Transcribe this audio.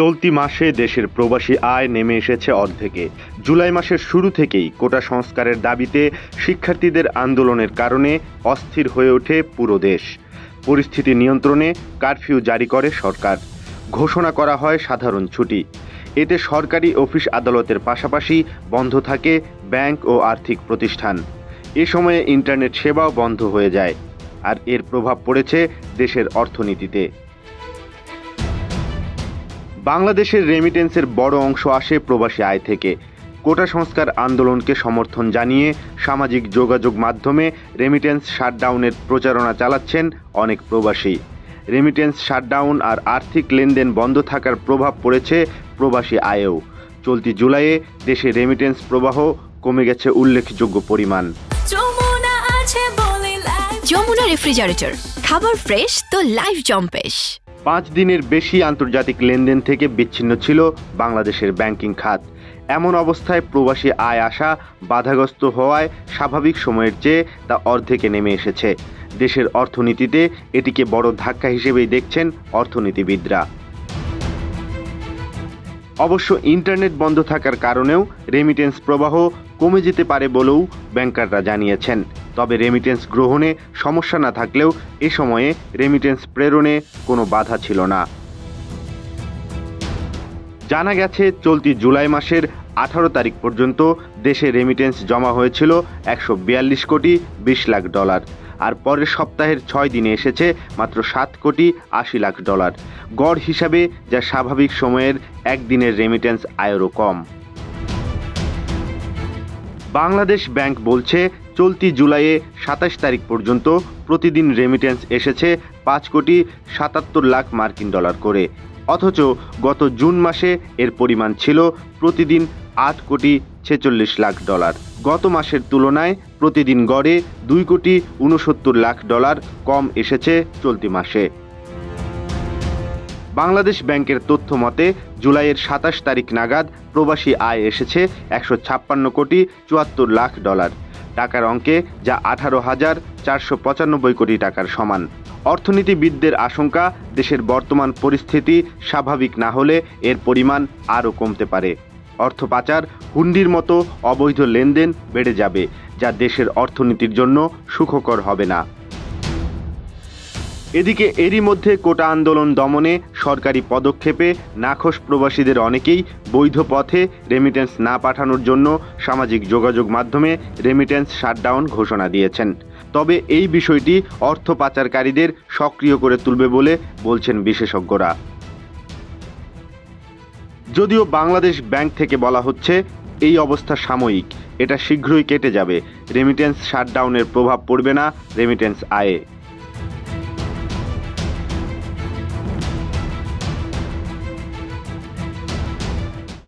চলতি মাসে দেশের প্রবাসী আয় নেমে এসেছে অর্ধেকে। জুলাই মাসের শুরু থেকেই কোটা সংস্কারের দাবিতে শিক্ষার্থীদের আন্দোলনের কারণে অস্থির হয়ে ওঠে পুরো দেশ। পরিস্থিতি নিয়ন্ত্রণে কারফিউ জারি করে সরকার। ঘোষণা করা হয় সাধারণ ছুটি। এতে সরকারি অফিস আদালতের পাশাপাশি বন্ধ থাকে ব্যাংক ও আর্থিক প্রতিষ্ঠান। এ সময়ে ইন্টারনেট সেবাও বন্ধ হয়ে যায়, আর এর প্রভাব পড়েছে দেশের অর্থনীতিতে। বাংলাদেশের রেমিটেন্সের বড় অংশ আসে প্রবাসী আয় থেকে। কোটা সংস্কার আন্দোলনকে সমর্থন জানিয়ে সামাজিক যোগাযোগ মাধ্যমে রেমিটেন্স শাটডাউনের প্রচারণা চালাচ্ছেন অনেক প্রবাসী। রেমিটেন্স শাটডাউন আর আর্থিক লেনদেন বন্ধ থাকার প্রভাব পড়েছে প্রবাসী আয়েও। চলতি জুলাইয়ে দেশে রেমিটেন্স প্রবাহ কমে গেছে উল্লেখযোগ্য পরিমাণ। যমুনা রেফ্রিজারেটর, খাবার ফ্রেশ তো লাইফ জম্পেশ। 5 দিনের বেশি আন্তর্জাতিক লেনদেন থেকে বিচ্ছিন্ন ছিল বাংলাদেশের ব্যাংকিং খাত। এমন অবস্থায় প্রবাসী আয় আসা বাধাগ্রস্ত হওয়ায় স্বাভাবিক সময়ের চেয়ে তা অর্ধেকে নেমে এসেছে। দেশের অর্থনীতিতে এটিকে বড় ধাক্কা হিসেবেই দেখছেন অর্থনীতিবিদরা। অবশ্য ইন্টারনেট বন্ধ থাকার কারণেও রেমিটেন্স প্রবাহ কমে যেতে পারে বলেও ব্যাংকাররা জানিয়েছেন। তবে রেমিটেন্স গ্রহণে সমস্যা না থাকলেও এ সময়ে রেমিটেন্স প্রেরণে কোনো বাধা ছিল না। জানা গেছে চলতি জুলাই মাসের 18 তারিখ পর্যন্ত দেশে রেমিটেন্স জমা হয়েছিল 142 কোটি 20 লাখ ডলার, আর পরের সপ্তাহের 6 দিনে এসেছে মাত্র 7 কোটি 80 লাখ ডলার। গড় হিসাবে যা স্বাভাবিক সময়ের একদিনের রেমিটেন্স আয়েরও কম। বাংলাদেশ ব্যাংক বলছে চলতি জুলাইয়ে 27 তারিখ পর্যন্ত প্রতিদিন রেমিটেন্স এসেছে 5 কোটি 77 লাখ মার্কিন ডলার করে। অথচ গত জুন মাসে এর পরিমাণ ছিল প্রতিদিন 8 কোটি 46 লাখ ডলার। গত মাসের তুলনায় প্রতিদিন গড়ে 2 কোটি 69 লাখ ডলার কম এসেছে চলতি মাসে। বাংলাদেশ ব্যাংকের তথ্য মতে জুলাইয়ের 27 তারিখ নাগাদ প্রবাসী আয় এসেছে 156 কোটি 74 লাখ ডলার টাকার অঙ্কে, যা 18,495 কোটি টাকার সমান। অর্থনীতিবিদদের আশঙ্কা, দেশের বর্তমান পরিস্থিতি স্বাভাবিক না হলে এর পরিমাণ আরও কমতে পারে। অর্থ পাচার, হুন্ডির মতো অবৈধ লেনদেন বেড়ে যাবে, যা দেশের অর্থনীতির জন্য সুখকর হবে না। এদিকে এরই মধ্যে কোটা আন্দোলন দমনে সরকারি পদক্ষেপে নাখোশ প্রবাসীদের অনেকেই বৈধ পথে রেমিটেন্স না পাঠানোর জন্য সামাজিক যোগাযোগ মাধ্যমে রেমিটেন্স শাটডাউন ঘোষণা দিয়েছেন। তবে এই বিষয়টি অর্থ পাচারকারীদের সক্রিয় করে তুলবে বলে বলছেন বিশেষজ্ঞরা। যদিও বাংলাদেশ ব্যাংক থেকে বলা হচ্ছে এই অবস্থা সাময়িক, এটা শীঘ্রই কেটে যাবে। রেমিটেন্স শাটডাউনের প্রভাব পড়বে না রেমিটেন্স আয়ে।